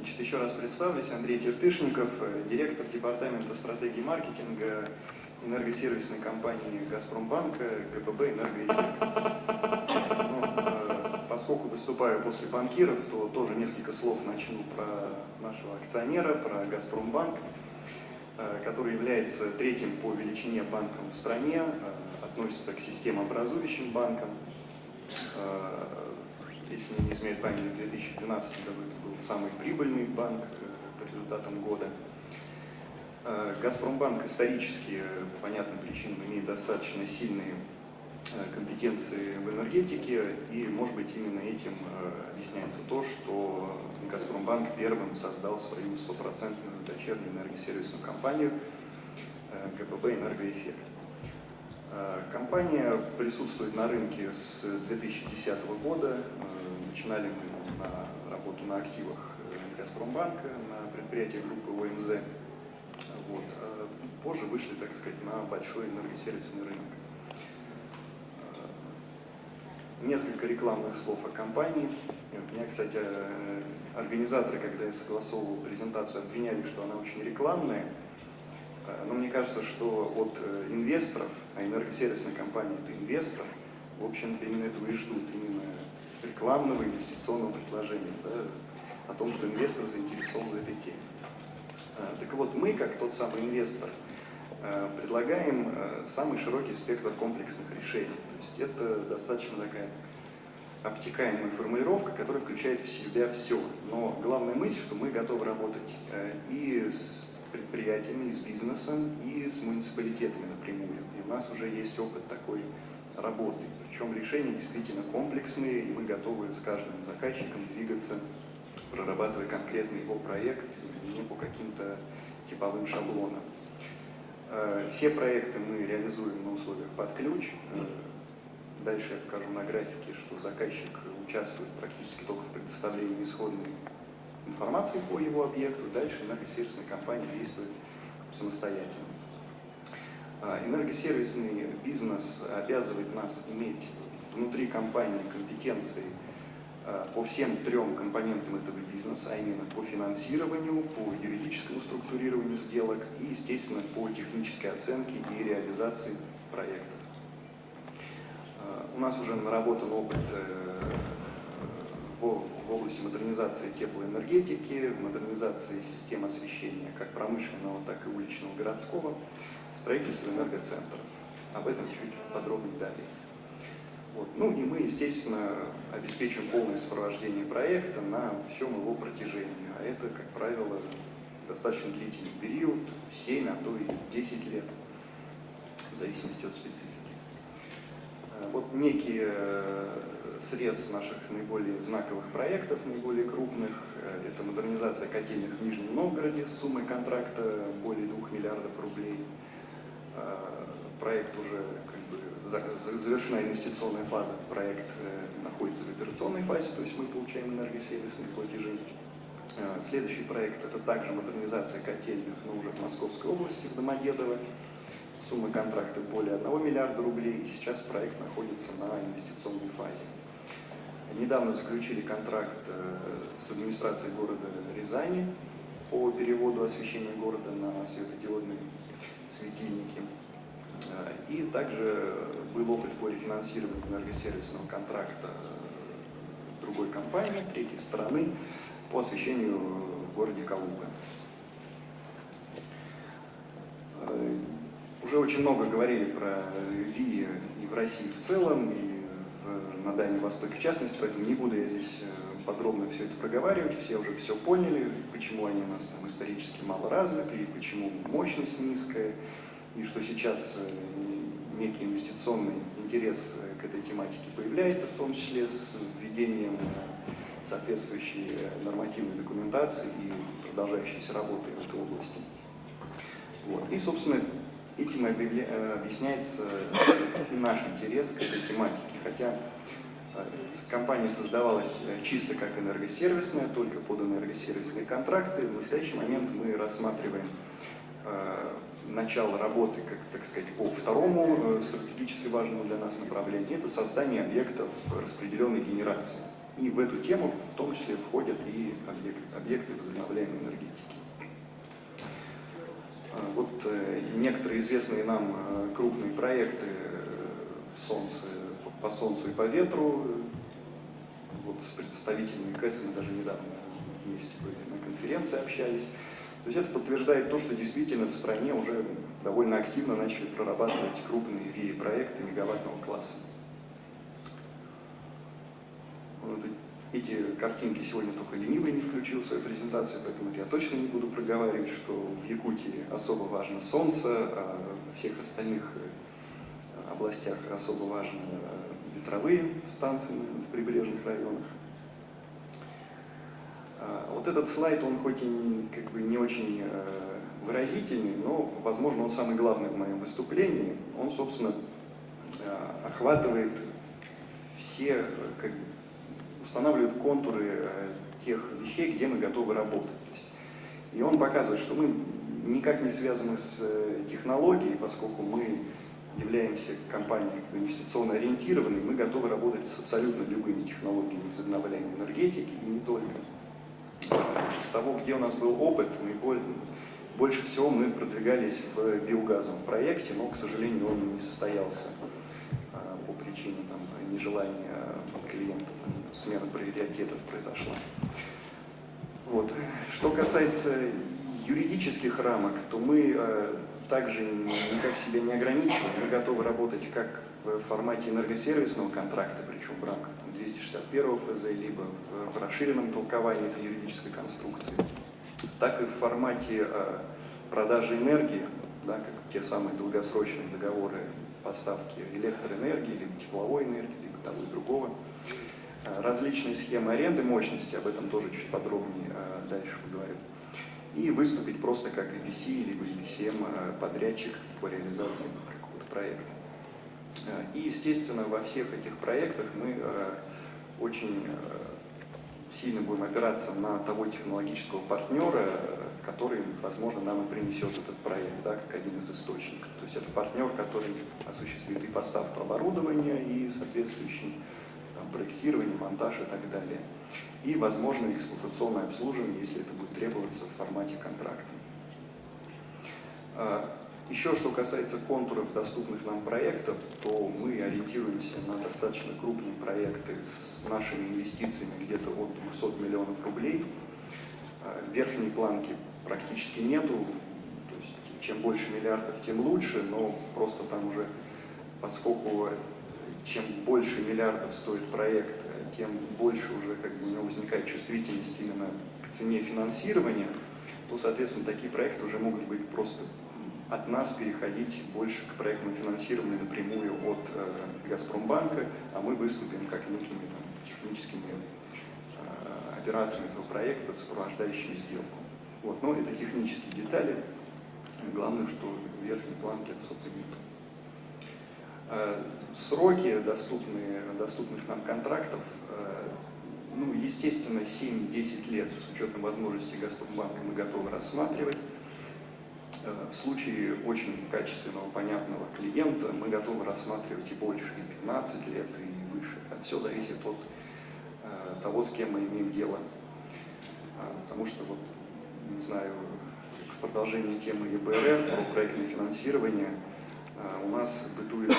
Значит, еще раз представлюсь, Андрей Тертышников, директор департамента стратегии маркетинга энергосервисной компании «Газпромбанка» ГПБ «Энергоэффект». Поскольку выступаю после банкиров, то тоже несколько слов начну про нашего акционера, про «Газпромбанк», который является третьим по величине банком в стране, относится к системообразующим банкам. Если не изменяет память, в 2012 году это был самый прибыльный банк по результатам года. «Газпромбанк» исторически, по понятным причинам, имеет достаточно сильные компетенции в энергетике, и, может быть, именно этим объясняется то, что «Газпромбанк» первым создал свою стопроцентную дочернюю энергосервисную компанию ГПБ «Энергоэффект». Компания присутствует на рынке с 2010 года. Начинали мы работу на активах «Газпромбанка», на предприятиях группы ОМЗ. Вот. Позже вышли, так сказать, на большой энергосервисный рынок. Несколько рекламных слов о компании. Меня, кстати, организаторы, когда я согласовывал презентацию, обвиняли, что она очень рекламная. Но мне кажется, что от инвесторов, а энергосервисная компания – это инвестор, в общем-то, именно этого и ждут, именно рекламного инвестиционного предложения, да, о том, что инвестор заинтересован в этой теме. Так вот, мы, как тот самый инвестор, предлагаем самый широкий спектр комплексных решений. То есть это достаточно такая обтекаемая формулировка, которая включает в себя все. Но главная мысль, что мы готовы работать и с предприятиями, и с бизнесом, и с муниципалитетами напрямую. И у нас уже есть опыт такой работы. Причем решения действительно комплексные, и мы готовы с каждым заказчиком двигаться, прорабатывая конкретный его проект, не по каким-то типовым шаблонам. Все проекты мы реализуем на условиях под ключ. Дальше я покажу на графике, что заказчик участвует практически только в предоставлении исходной информации по его объекту. Дальше энергосервисная компания действует самостоятельно. Энергосервисный бизнес обязывает нас иметь внутри компании компетенции по всем трем компонентам этого бизнеса, а именно по финансированию, по юридическому структурированию сделок и, естественно, по технической оценке и реализации проектов. У нас уже наработан опыт в области модернизации теплоэнергетики, модернизации систем освещения как промышленного, так и уличного, городского, строительства энергоцентров. Об этом чуть подробнее далее. Вот. Ну и мы, естественно, обеспечим полное сопровождение проекта на всем его протяжении. А это, как правило, достаточно длительный период, 7, а то и 10 лет, в зависимости от специфики. Вот некий срез наших наиболее знаковых проектов, наиболее крупных. Это модернизация котельных в Нижнем Новгороде с суммой контракта более 2 миллиардов рублей. Проект уже завершена инвестиционная фаза, проект находится в операционной фазе, то есть мы получаем энергосервисные платежи. Следующий проект – это также модернизация котельных, но уже в Московской области, в Домодедово. Сумма контракта более 1 миллиарда рублей, и сейчас проект находится на инвестиционной фазе. Недавно заключили контракт с администрацией города Рязани по переводу освещения города на светодиодные светильники. И также был опыт по рефинансированию энергосервисного контракта другой компании, третьей стороны, по освещению в городе Калуга. Уже очень много говорили про ВИИ и в России в целом, и на Дальнем Востоке в частности, поэтому не буду я здесь подробно все это проговаривать, все уже все поняли, почему они у нас там исторически мало развиты, и почему мощность низкая, и что сейчас некий инвестиционный интерес к этой тематике появляется, в том числе с введением соответствующей нормативной документации и продолжающейся работы в этой области. Вот. И, собственно, этим объясняется наш интерес к этой тематике, хотя компания создавалась чисто как энергосервисная, только под энергосервисные контракты. В настоящий момент мы рассматриваем начало работы, как, так сказать, по второму стратегически важному для нас направлению, это создание объектов распределенной генерации. И в эту тему в том числе входят и объекты объекты возобновляемой энергетики. Вот некоторые известные нам крупные проекты по Солнцу и по ветру. Вот с представителями КЭСа мы даже недавно вместе были на конференции, общались. То есть это подтверждает то, что действительно в стране уже довольно активно начали прорабатывать крупные ВИЭ-проекты мегаваттного класса. Вот эти картинки сегодня только ленивый не включил в свою презентацию, поэтому я точно не буду проговаривать, что в Якутии особо важно солнце, а в всех остальных областях особо важны ветровые станции в прибрежных районах. Вот этот слайд, он хоть и не очень выразительный, но, возможно, он самый главный в моем выступлении. Он, собственно, охватывает все, устанавливает контуры тех вещей, где мы готовы работать. И он показывает, что мы никак не связаны с технологией, поскольку мы являемся компанией инвестиционно ориентированной, мы готовы работать с абсолютно любыми технологиями возобновляемой энергетики и не только. С того, где у нас был опыт, больше всего мы продвигались в биогазовом проекте, но, к сожалению, он не состоялся по причине нежелания клиентов, смена приоритетов произошла. Вот. Что касается юридических рамок, то мы также никак себя не ограничиваем. Мы готовы работать как в формате энергосервисного контракта, причем в рамках 261 ФЗ, либо в расширенном толковании этой юридической конструкции, так и в формате продажи энергии, да, как те самые долгосрочные договоры поставки электроэнергии, либо тепловой энергии, либо того и другого. Различные схемы аренды мощности, об этом тоже чуть подробнее дальше поговорим. И выступить просто как EPC либо EPCM подрядчик по реализации какого-то проекта. И, естественно, во всех этих проектах мы очень сильно будем опираться на того технологического партнера, который, возможно, нам и принесет этот проект, да, как один из источников. То есть это партнер, который осуществит и поставку оборудования, и соответствующий проектирование, монтаж и так далее. И, возможно, эксплуатационное обслуживание, если это будет требоваться в формате контракта. Еще что касается контуров доступных нам проектов, то мы ориентируемся на достаточно крупные проекты с нашими инвестициями где-то от 200 миллионов рублей. Верхней планки практически нету, то есть чем больше миллиардов, тем лучше, но просто там уже, поскольку чем больше миллиардов стоит проект, тем больше уже у него возникает чувствительность именно к цене финансирования, то, соответственно, такие проекты уже могут быть просто от нас переходить больше к проектному финансированию напрямую от Газпромбанка, а мы выступим как некими техническими операторами этого проекта, сопровождающими сделку. Вот. Но это технические детали. Главное, что в верхней планке это, собственно, нет. Сроки доступных нам контрактов, естественно, 7-10 лет с учетом возможностей Газпромбанка мы готовы рассматривать. В случае очень качественного, понятного клиента мы готовы рассматривать и больше, и 15 лет, и выше. Все зависит от того, с кем мы имеем дело. Потому что, не знаю, в продолжении темы ЕБРР про проектное финансирование у нас бытует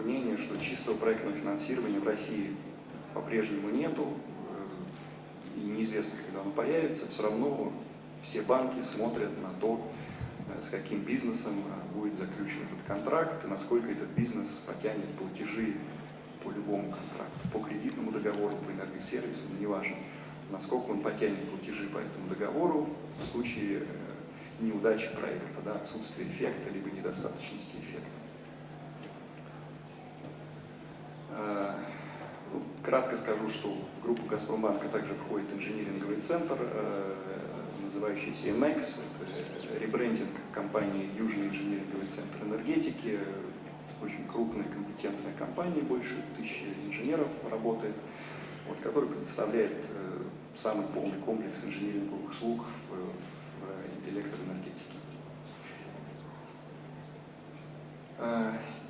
мнение, что чистого проектного финансирования в России по-прежнему нету, и неизвестно, когда оно появится. Все равно все банки смотрят на то, с каким бизнесом будет заключен этот контракт, и насколько этот бизнес потянет платежи по любому контракту, по кредитному договору, по энергосервису, неважно, насколько он потянет платежи по этому договору в случае неудачи проекта, да, отсутствия эффекта, либо недостаточности эффекта. Кратко скажу, что в группу Газпромбанка также входит инжиниринговый центр, называющийся MX, это ребрендинг компании Южный инжиниринговый центр энергетики, очень крупная компетентная компания, больше 1000 инженеров работает, который предоставляет самый полный комплекс инжиниринговых услуг в электроэнергетике.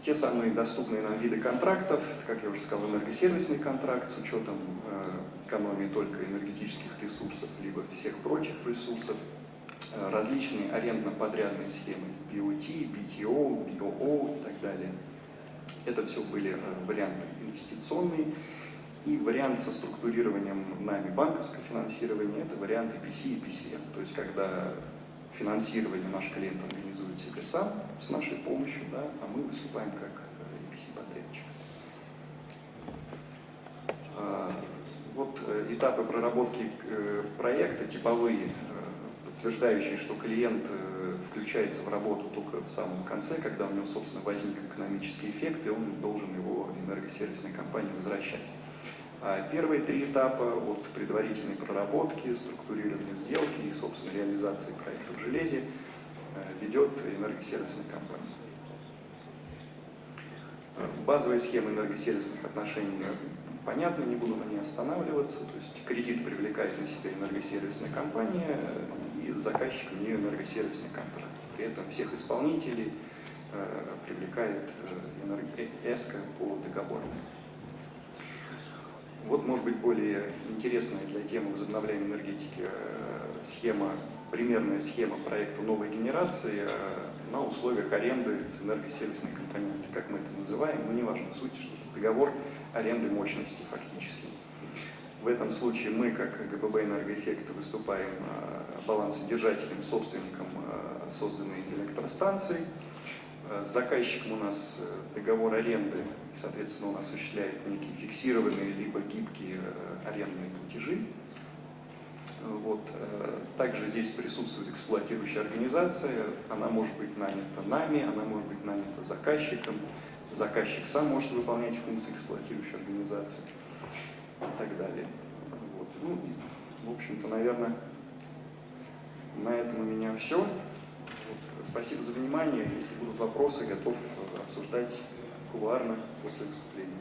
Те самые доступные нам виды контрактов, как я уже сказал, энергосервисный контракт с учетом экономии только энергетических ресурсов, либо всех прочих ресурсов, различные арендно-подрядные схемы BOT, BTO, BOO и так далее. Это все были варианты инвестиционные. И вариант со структурированием нами банковского финансирования – это вариант EPC и PCM. То есть, когда финансирование наш клиент организует себе сам, с нашей помощью, да, а мы выступаем как EPC-подрядчик. Вот этапы проработки проекта типовые, подтверждающие, что клиент включается в работу только в самом конце, когда у него, собственно, возник экономический эффект, и он должен его энергосервисной компании возвращать. А первые 3 этапа от предварительной проработки, структурирования сделки и, собственно, реализации проекта в железе ведет энергосервисная компания. Базовая схема энергосервисных отношений понятно, не буду на ней останавливаться. То есть кредит привлекает на себя энергосервисная компания и с заказчиком нее энергосервисный контракт. При этом всех исполнителей привлекает ЭСКО по договору. Вот, может быть, более интересная для темы возобновляемой энергетики примерная схема проекта новой генерации на условиях аренды с энергосервисной компонентой, как мы это называем, но неважно, суть, что это договор аренды мощности фактически. В этом случае мы, как ГББ «Энергоэффект», выступаем балансодержателем, собственником созданной электростанции. С заказчиком у нас договор аренды, соответственно, он осуществляет некие фиксированные либо гибкие арендные платежи. Вот. Также здесь присутствует эксплуатирующая организация, она может быть нанята нами, она может быть нанята заказчиком, заказчик сам может выполнять функции эксплуатирующей организации и так далее. Вот. Ну, в общем-то, наверное, на этом у меня все. Вот. Спасибо за внимание. Если будут вопросы, готов обсуждать кулуарно после выступления.